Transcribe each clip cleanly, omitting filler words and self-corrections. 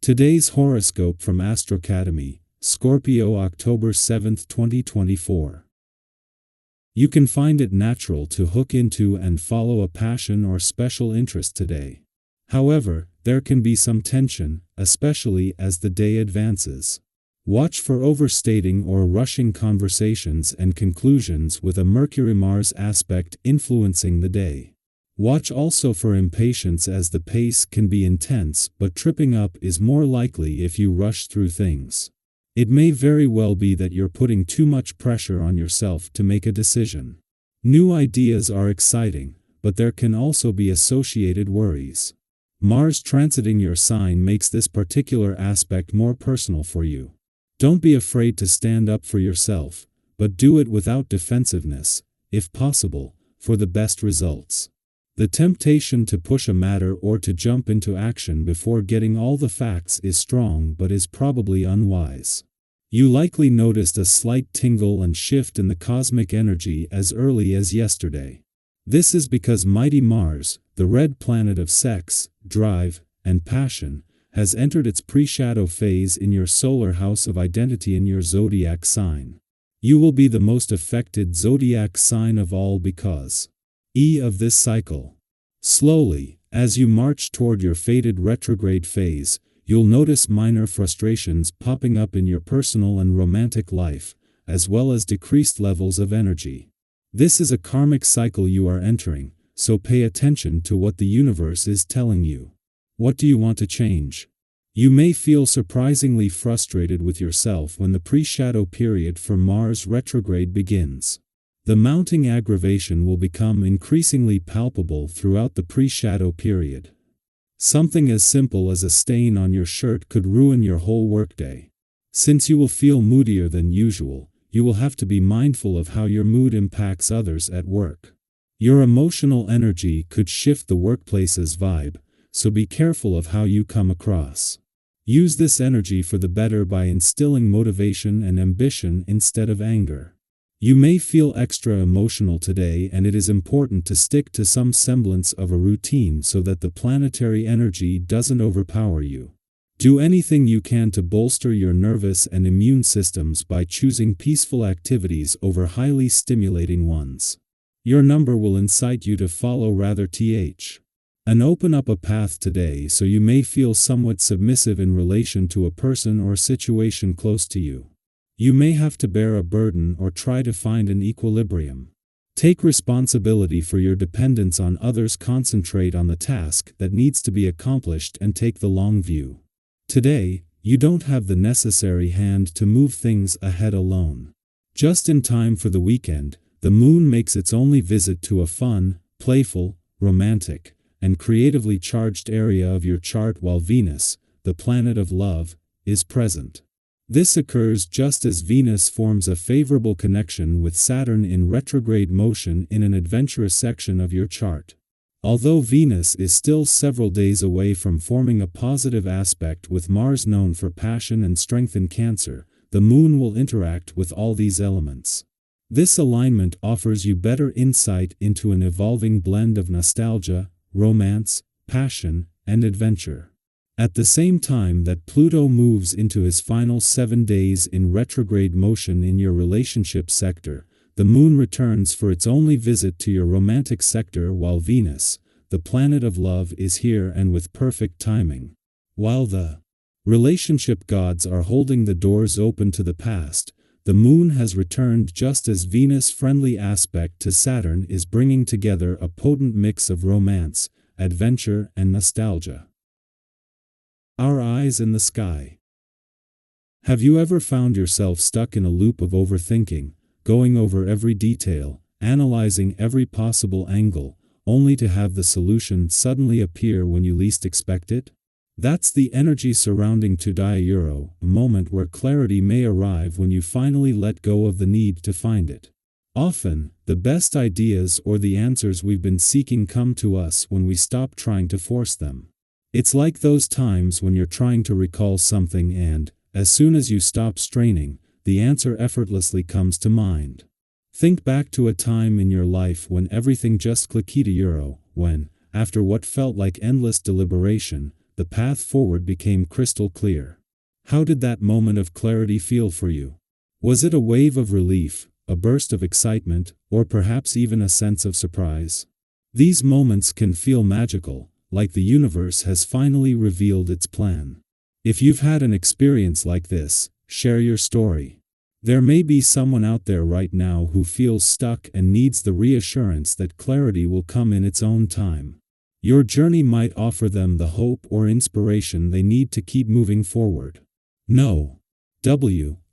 Today's horoscope from Astrocademy, Scorpio October 7, 2024. You can find it natural to hook into and follow a passion or special interest today. However, there can be some tension, especially as the day advances. Watch for overstating or rushing conversations and conclusions with a Mercury-Mars aspect influencing the day. Watch also for impatience as the pace can be intense, but tripping up is more likely if you rush through things. It may very well be that you're putting too much pressure on yourself to make a decision. New ideas are exciting, but there can also be associated worries. Mars transiting your sign makes this particular aspect more personal for you. Don't be afraid to stand up for yourself, but do it without defensiveness, if possible, for the best results. The temptation to push a matter or to jump into action before getting all the facts is strong but is probably unwise. You likely noticed a slight tingle and shift in the cosmic energy as early as yesterday. This is because mighty Mars, the red planet of sex, drive, and passion, has entered its pre-shadow phase in your solar house of identity in your zodiac sign. You will be the most affected zodiac sign of all because of this cycle. Slowly, as you march toward your fated retrograde phase, you'll notice minor frustrations popping up in your personal and romantic life, as well as decreased levels of energy. This is a karmic cycle you are entering, so pay attention to what the universe is telling you. What do you want to change? You may feel surprisingly frustrated with yourself when the pre-shadow period for Mars retrograde begins. The mounting aggravation will become increasingly palpable throughout the pre-shadow period. Something as simple as a stain on your shirt could ruin your whole workday. Since you will feel moodier than usual, you will have to be mindful of how your mood impacts others at work. Your emotional energy could shift the workplace's vibe, so be careful of how you come across. Use this energy for the better by instilling motivation and ambition instead of anger. You may feel extra emotional today, and it is important to stick to some semblance of a routine so that the planetary energy doesn't overpower you. Do anything you can to bolster your nervous and immune systems by choosing peaceful activities over highly stimulating ones. Your number will incite you to follow rather and open up a path today, so you may feel somewhat submissive in relation to a person or situation close to you. You may have to bear a burden or try to find an equilibrium. Take responsibility for your dependence on others, concentrate on the task that needs to be accomplished, and take the long view. Today, you don't have the necessary hand to move things ahead alone. Just in time for the weekend, the moon makes its only visit to a fun, playful, romantic, and creatively charged area of your chart while Venus, the planet of love, is present. This occurs just as Venus forms a favorable connection with Saturn in retrograde motion in an adventurous section of your chart. Although Venus is still several days away from forming a positive aspect with Mars, known for passion and strength in Cancer, the moon will interact with all these elements. This alignment offers you better insight into an evolving blend of nostalgia, romance, passion, and adventure. At the same time that Pluto moves into his final 7 days in retrograde motion in your relationship sector, the moon returns for its only visit to your romantic sector while Venus, the planet of love, is here, and with perfect timing. While the relationship gods are holding the doors open to the past, the moon has returned just as Venus' friendly aspect to Saturn is bringing together a potent mix of romance, adventure, and nostalgia. Our eyes in the sky. Have you ever found yourself stuck in a loop of overthinking, going over every detail, analyzing every possible angle, only to have the solution suddenly appear when you least expect it? That's the energy surrounding Today Euro, a moment where clarity may arrive when you finally let go of the need to find it. Often, the best ideas or the answers we've been seeking come to us when we stop trying to force them. It's like those times when you're trying to recall something and, as soon as you stop straining, the answer effortlessly comes to mind. Think back to a time in your life when everything just clicked. When, after what felt like endless deliberation, the path forward became crystal clear. How did that moment of clarity feel for you? Was it a wave of relief, a burst of excitement, or perhaps even a sense of surprise? These moments can feel magical, like the universe has finally revealed its plan. If you've had an experience like this, share your story. There may be someone out there right now who feels stuck and needs the reassurance that clarity will come in its own time. Your journey might offer them the hope or inspiration they need to keep moving forward.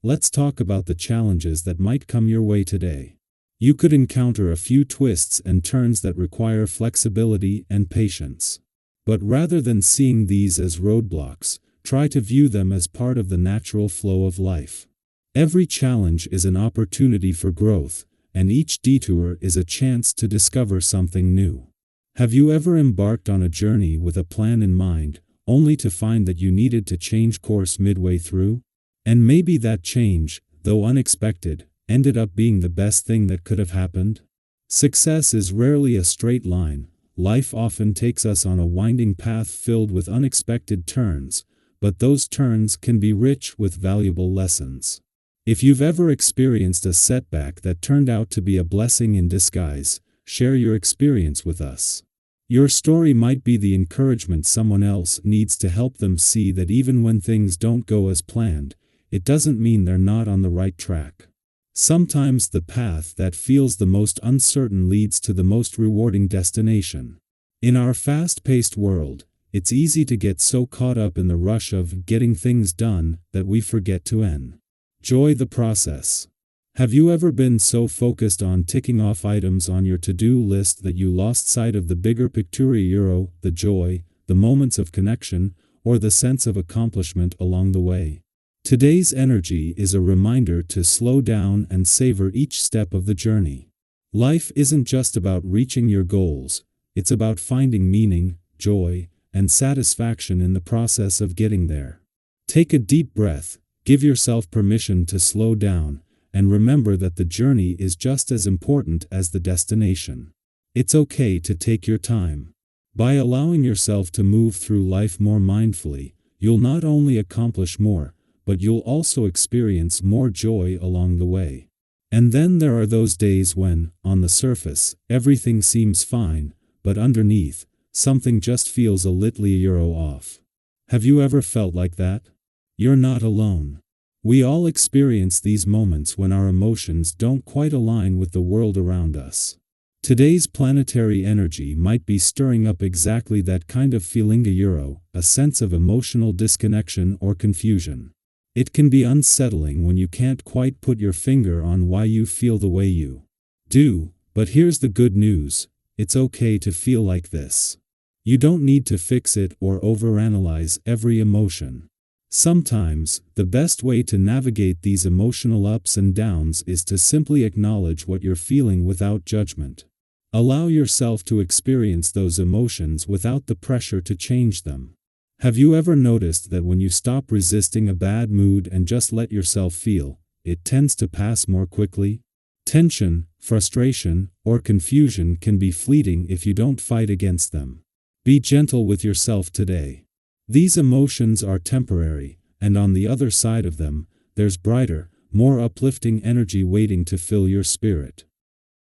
Let's talk about the challenges that might come your way today. You could encounter a few twists and turns that require flexibility and patience. But rather than seeing these as roadblocks, try to view them as part of the natural flow of life. Every challenge is an opportunity for growth, and each detour is a chance to discover something new. Have you ever embarked on a journey with a plan in mind, only to find that you needed to change course midway through? And maybe that change, though unexpected, ended up being the best thing that could have happened? Success is rarely a straight line. Life often takes us on a winding path filled with unexpected turns, but those turns can be rich with valuable lessons. If you've ever experienced a setback that turned out to be a blessing in disguise, share your experience with us. Your story might be the encouragement someone else needs to help them see that even when things don't go as planned, it doesn't mean they're not on the right track. Sometimes the path that feels the most uncertain leads to the most rewarding destination. In our fast-paced world, it's easy to get so caught up in the rush of getting things done that we forget to enjoy the process. Have you ever been so focused on ticking off items on your to-do list that you lost sight of the bigger picture, the joy, the moments of connection, or the sense of accomplishment along the way? Today's energy is a reminder to slow down and savor each step of the journey. Life isn't just about reaching your goals, it's about finding meaning, joy, and satisfaction in the process of getting there. Take a deep breath, give yourself permission to slow down, and remember that the journey is just as important as the destination. It's okay to take your time. By allowing yourself to move through life more mindfully, you'll not only accomplish more, but you'll also experience more joy along the way. And then there are those days when, on the surface, everything seems fine, but underneath, something just feels a little off. Have you ever felt like that? You're not alone. We all experience these moments when our emotions don't quite align with the world around us. Today's planetary energy might be stirring up exactly that kind of feeling, a sense of emotional disconnection or confusion. It can be unsettling when you can't quite put your finger on why you feel the way you do, but here's the good news: it's okay to feel like this. You don't need to fix it or overanalyze every emotion. Sometimes, the best way to navigate these emotional ups and downs is to simply acknowledge what you're feeling without judgment. Allow yourself to experience those emotions without the pressure to change them. Have you ever noticed that when you stop resisting a bad mood and just let yourself feel, it tends to pass more quickly? Tension, frustration, or confusion can be fleeting if you don't fight against them. Be gentle with yourself today. These emotions are temporary, and on the other side of them, there's brighter, more uplifting energy waiting to fill your spirit.